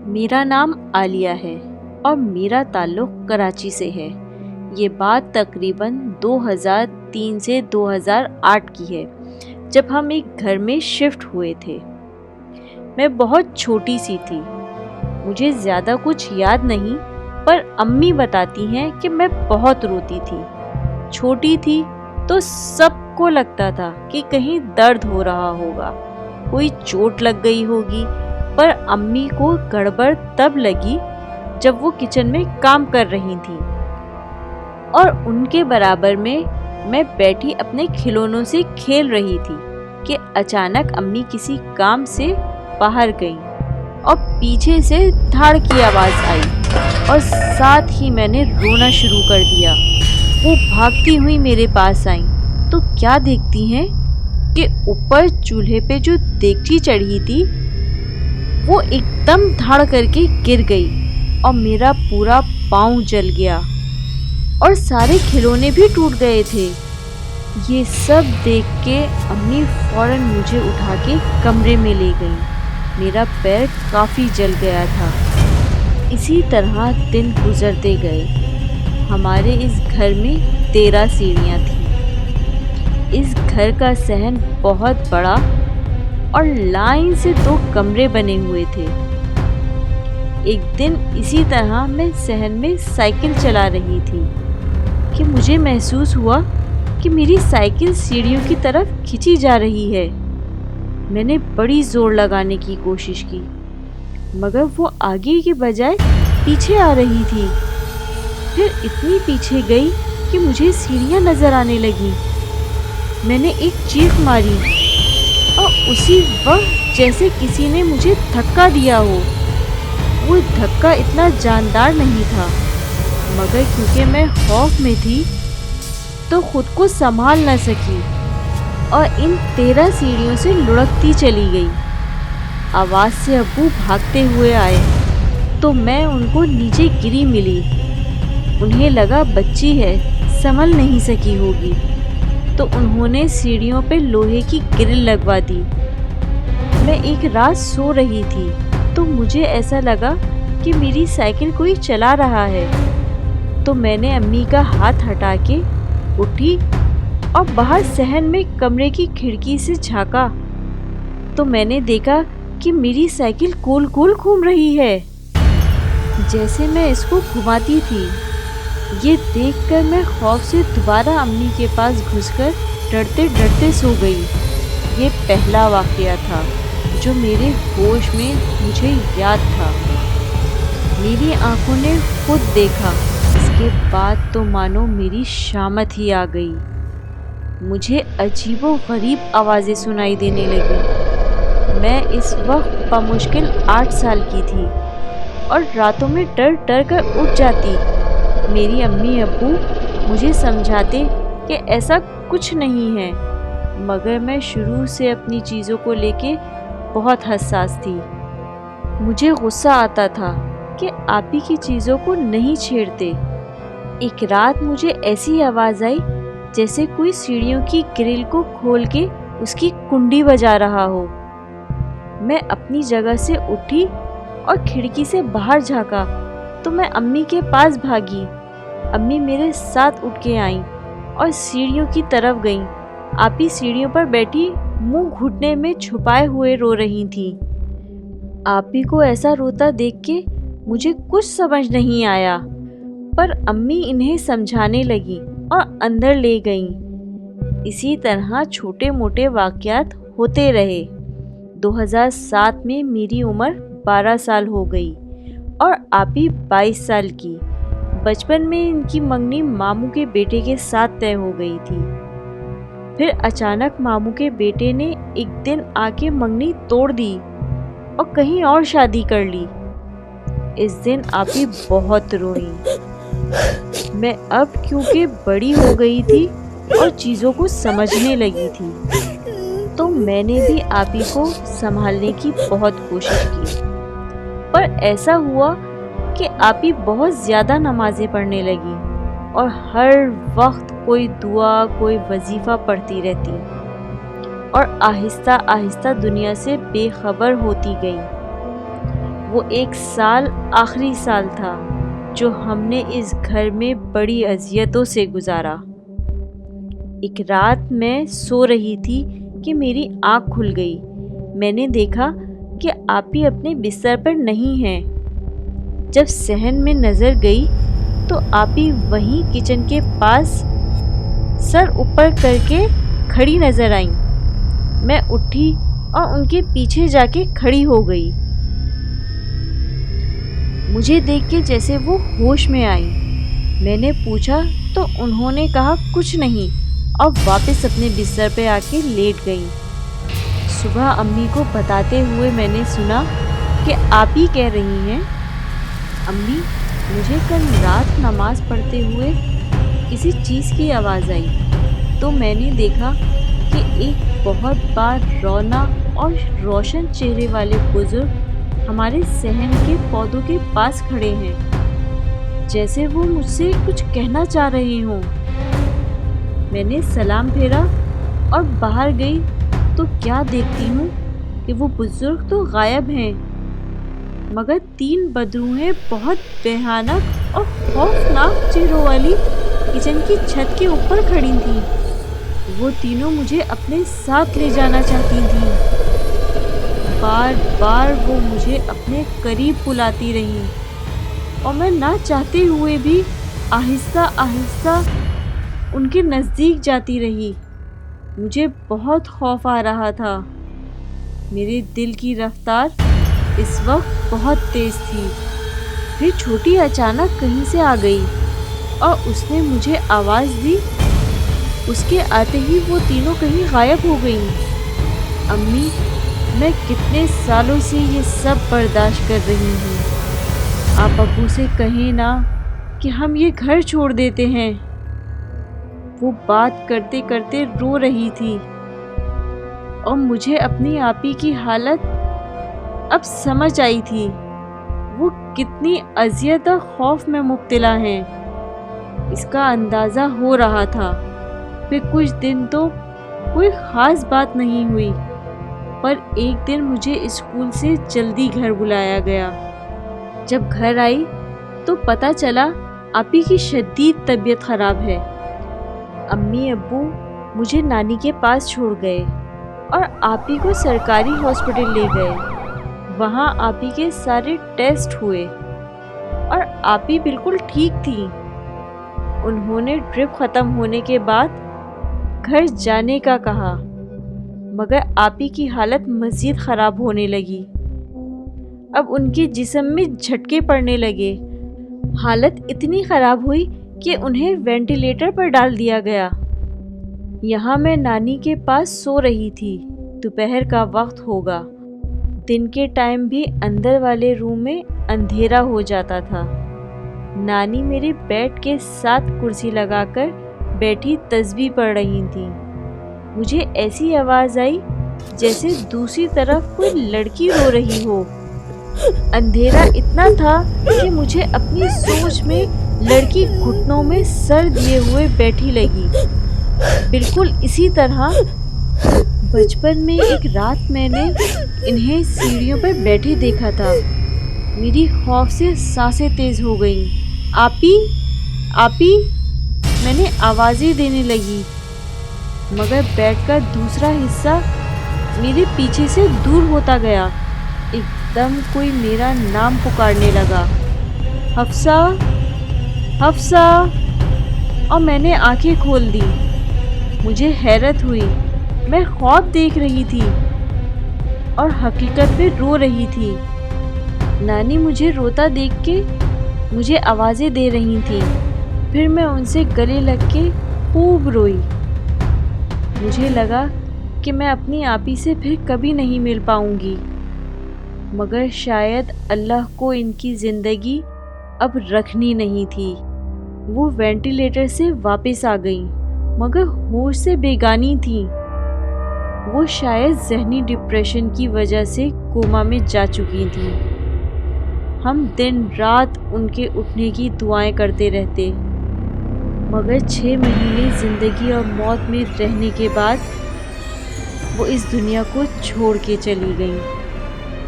میرا نام عالیہ ہے اور میرا تعلق کراچی سے ہے۔ یہ بات تقریباً 2003 سے 2008 کی ہے، جب ہم ایک گھر میں شفٹ ہوئے تھے۔ میں بہت چھوٹی سی تھی، مجھے زیادہ کچھ یاد نہیں، پر امی بتاتی ہیں کہ میں بہت روتی تھی۔ چھوٹی تھی تو سب کو لگتا تھا کہ کہیں درد ہو رہا ہوگا، کوئی چوٹ لگ گئی ہوگی، پر امی کو گڑبڑ تب لگی جب وہ کچن میں کام کر رہی تھیں اور ان کے برابر میں بیٹھی اپنے کھلونوں سے کھیل رہی تھی کہ اچانک امی کسی کام سے باہر گئیں اور پیچھے سے دھاڑ کی آواز آئی اور ساتھ ہی میں نے رونا شروع کر دیا۔ وہ بھاگتی ہوئی میرے پاس آئیں تو کیا دیکھتی ہیں کہ اوپر چولہے پہ جو دیگچی چڑھی تھی وہ ایک دم دھاڑ کر کے گر گئی اور میرا پورا پاؤں جل گیا اور سارے کھلونے بھی ٹوٹ گئے تھے۔ یہ سب دیکھ کے امی فوراً مجھے اٹھا کے کمرے میں لے گئیں۔ میرا پیر کافی جل گیا تھا۔ اسی طرح دن گزرتے گئے۔ ہمارے اس گھر میں 13 سیڑھیاں تھیں۔ اس گھر کا صحن بہت بڑا اور لائن سے 2 کمرے بنے ہوئے تھے۔ ایک دن اسی طرح میں صحن میں سائیکل چلا رہی تھی کہ مجھے محسوس ہوا کہ میری سائیکل سیڑھیوں کی طرف کھینچی جا رہی ہے۔ میں نے بڑی زور لگانے کی کوشش کی، مگر وہ آگے کے بجائے پیچھے آ رہی تھی۔ پھر اتنی پیچھے گئی کہ مجھے سیڑھیاں نظر آنے لگیں۔ میں نے ایک چیخ ماری اور اسی وقت جیسے کسی نے مجھے دھکا دیا ہو۔ وہ دھکا اتنا جاندار نہیں تھا، مگر کیونکہ میں خوف میں تھی تو خود کو سنبھال نہ سکی اور ان 13 سیڑھیوں سے لڑکتی چلی گئی۔ آواز سے ابو بھاگتے ہوئے آئے تو میں ان کو نیچے گری ملی۔ انہیں لگا بچی ہے، سنبھل نہیں سکی ہوگی، تو انہوں نے سیڑھیوں پہ لوہے کی گرل لگوا دی۔ میں ایک رات سو رہی تھی تو مجھے ایسا لگا کہ میری سائیکل کوئی چلا رہا ہے، تو میں نے امی کا ہاتھ ہٹا کے اٹھی اور باہر صحن میں کمرے کی کھڑکی سے جھانکا تو میں نے دیکھا کہ میری سائیکل گول گول گھوم رہی ہے، جیسے میں اس کو گھماتی تھی۔ یہ دیکھ کر میں خوف سے دوبارہ امی کے پاس گھس کر ڈرتے ڈرتے سو گئی۔ یہ پہلا واقعہ تھا جو میرے ہوش میں مجھے یاد تھا۔ میری آنکھوں نے خود دیکھا۔ اس کے بعد تو مانو میری شامت ہی آ گئی۔ مجھے عجیب و غریب آوازیں سنائی دینے لگیں۔ میں اس وقت بمشکل 8 سال کی تھی اور راتوں میں ڈر ڈر کر اٹھ جاتی۔ میری امی ابو مجھے سمجھاتے کہ ایسا کچھ نہیں ہے، مگر میں شروع سے اپنی چیزوں کو لے کے بہت حساس تھی۔ مجھے غصہ آتا تھا کہ آپی کی چیزوں کو نہیں چھیڑتے۔ ایک رات مجھے ایسی آواز آئی جیسے کوئی سیڑھیوں کی گرل کو کھول کے اس کی کنڈی بجا رہا ہو۔ میں اپنی جگہ سے اٹھی اور کھڑکی سے باہر جھانکا تو میں امی کے پاس بھاگی۔ امی میرے ساتھ اٹھ کے آئیں اور سیڑھیوں کی طرف گئیں۔ آپی سیڑھیوں پر بیٹھی منہ گھٹنے میں چھپائے ہوئے رو رہی تھیں۔ آپی کو ایسا روتا دیکھ کے مجھے کچھ سمجھ نہیں آیا، پر امی انہیں سمجھانے لگیں اور اندر لے گئیں۔ اسی طرح چھوٹے موٹے واقعات ہوتے رہے۔ 2007 میں میری عمر 12 سال ہو گئی اور آپی 22 سال کی۔ بچپن میں ان کی منگنی ماموں کے بیٹے کے ساتھ طے ہو گئی تھی۔ پھر اچانک ماموں کے بیٹے نے ایک دن آ کے منگنی توڑ دی اور کہیں اور شادی کر لی۔ اس دن آپی بہت روئیں۔ میں اب کیونکہ بڑی ہو گئی تھی اور چیزوں کو سمجھنے لگی تھی، تو میں نے بھی آپی کو سنبھالنے کی بہت کوشش کی، پر ایسا ہوا کہ آپی بہت زیادہ نمازیں پڑھنے لگی اور ہر وقت کوئی دعا کوئی وظیفہ پڑھتی رہتی اور آہستہ آہستہ دنیا سے بے خبر ہوتی گئی۔ وہ 1 سال آخری سال تھا جو ہم نے اس گھر میں بڑی اذیتوں سے گزارا۔ ایک رات میں سو رہی تھی کہ میری آنکھ کھل گئی۔ میں نے دیکھا کہ آپی اپنے بستر پر نہیں ہیں۔ جب صحن میں نظر گئی تو آپی وہیں کچن کے پاس سر اوپر کر کے کھڑی نظر آئیں۔ میں اٹھی اور ان کے پیچھے جا کے کھڑی ہو گئی۔ مجھے دیکھ کے جیسے وہ ہوش میں آئیں۔ میں نے پوچھا تو انہوں نے کہا کچھ نہیں اور واپس اپنے بستر پہ آ کے لیٹ گئیں۔ صبح امی کو بتاتے ہوئے میں نے سنا کہ آپی کہہ رہی ہیں، امی مجھے کل رات نماز پڑھتے ہوئے کسی چیز کی آواز آئی تو میں نے دیکھا کہ ایک بہت بار رونا اور روشن چہرے والے بزرگ ہمارے صحن کے پودوں کے پاس کھڑے ہیں، جیسے وہ مجھ سے کچھ کہنا چاہ رہے ہوں۔ میں نے سلام پھیرا اور باہر گئی تو کیا دیکھتی ہوں کہ وہ بزرگ تو غائب ہیں، مگر 3 بدروحیں بہت بھیانک اور خوفناک چہروں والی کچن کی چھت کے اوپر کھڑی تھیں۔ وہ تینوں مجھے اپنے ساتھ لے جانا چاہتی تھیں۔ بار بار وہ مجھے اپنے قریب بلاتی رہیں اور میں نہ چاہتے ہوئے بھی آہستہ آہستہ ان کے نزدیک جاتی رہی۔ مجھے بہت خوف آ رہا تھا۔ میرے دل کی رفتار اس وقت بہت تیز تھی۔ پھر چھوٹی اچانک کہیں سے آ گئی اور اس نے مجھے آواز دی۔ اس کے آتے ہی وہ تینوں کہیں غائب ہو گئیں۔ امی میں کتنے سالوں سے یہ سب برداشت کر رہی ہوں۔ آپ ابو سے کہیں نا کہ ہم یہ گھر چھوڑ دیتے ہیں۔ وہ بات کرتے کرتے رو رہی تھی اور مجھے اپنی آپی کی حالت اب سمجھ آئی تھی۔ وہ کتنی اذیت اور خوف میں مبتلا ہیں، اس کا اندازہ ہو رہا تھا۔ پھر کچھ دن تو کوئی خاص بات نہیں ہوئی، پر ایک دن مجھے اسکول سے جلدی گھر بلایا گیا۔ جب گھر آئی تو پتہ چلا آپی کی شدید طبیعت خراب ہے۔ امی ابو مجھے نانی کے پاس چھوڑ گئے اور آپی کو سرکاری ہاسپٹل لے گئے۔ وہاں آپی کے سارے ٹیسٹ ہوئے اور آپی بالکل ٹھیک تھی۔ انہوں نے ڈرپ ختم ہونے کے بعد گھر جانے کا کہا، مگر آپی کی حالت مزید خراب ہونے لگی۔ اب ان کے جسم میں جھٹکے پڑنے لگے۔ حالت اتنی خراب ہوئی کہ انہیں وینٹیلیٹر پر ڈال دیا گیا۔ یہاں میں نانی کے پاس سو رہی تھی۔ دوپہر کا وقت ہوگا۔ دن کے ٹائم بھی اندر والے روم میں اندھیرا ہو جاتا تھا۔ نانی میرے بیڈ کے ساتھ کرسی لگا کر بیٹھی تسبیح پڑھ رہی تھیں۔ مجھے ایسی آواز آئی جیسے دوسری طرف کوئی لڑکی رو رہی ہو۔ اندھیرا اتنا تھا کہ مجھے اپنی سوچ میں لڑکی گھٹنوں میں سر دیے ہوئے بیٹھی لگی، بالکل اسی طرح بچپن میں ایک رات میں نے انہیں سیڑھیوں پر بیٹھے دیکھا تھا۔ میری خوف سے سانسیں تیز ہو گئیں۔ آپی آپی میں نے آوازیں دینے لگی، مگر بیڈ کا دوسرا حصہ میرے پیچھے سے دور ہوتا گیا۔ ایک دم کوئی میرا نام پکارنے لگا، حفصہ حفصہ، اور میں نے آنکھیں کھول دی۔ مجھے حیرت ہوئی، میں خواب دیکھ رہی تھی اور حقیقت میں رو رہی تھی۔ نانی مجھے روتا دیکھ کے مجھے آوازیں دے رہی تھیں، پھر میں ان سے گلے لگ کے خوب روئی۔ مجھے لگا کہ میں اپنی آپی سے پھر کبھی نہیں مل پاؤں گی، مگر شاید اللہ کو ان کی زندگی اب رکھنی نہیں تھی۔ وہ وینٹیلیٹر سے واپس آ گئیں، مگر ہوش سے بیگانی تھیں۔ وہ شاید ذہنی ڈپریشن کی وجہ سے کوما میں جا چکی تھیں۔ ہم دن رات ان کے اٹھنے کی دعائیں کرتے رہتے، مگر 6 مہینے زندگی اور موت میں رہنے کے بعد وہ اس دنیا کو چھوڑ کے چلی گئیں۔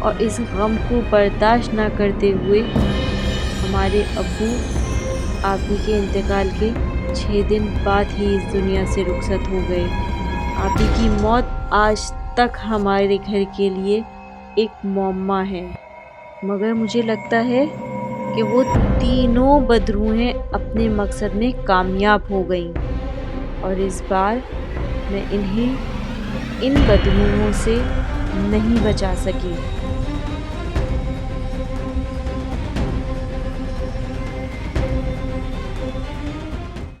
اور اس غم کو برداشت نہ کرتے ہوئے ہمارے ابو آپی کے انتقال کے 6 دن بعد ہی اس دنیا سے رخصت ہو گئے۔ آپی کی موت آج تک ہمارے گھر کے لیے ایک معمہ ہے، مگر مجھے لگتا ہے کہ وہ تینوں بدروحیں اپنے مقصد میں کامیاب ہو گئیں، اور اس بار میں انہیں ان بدروحوں سے نہیں بچا سکی۔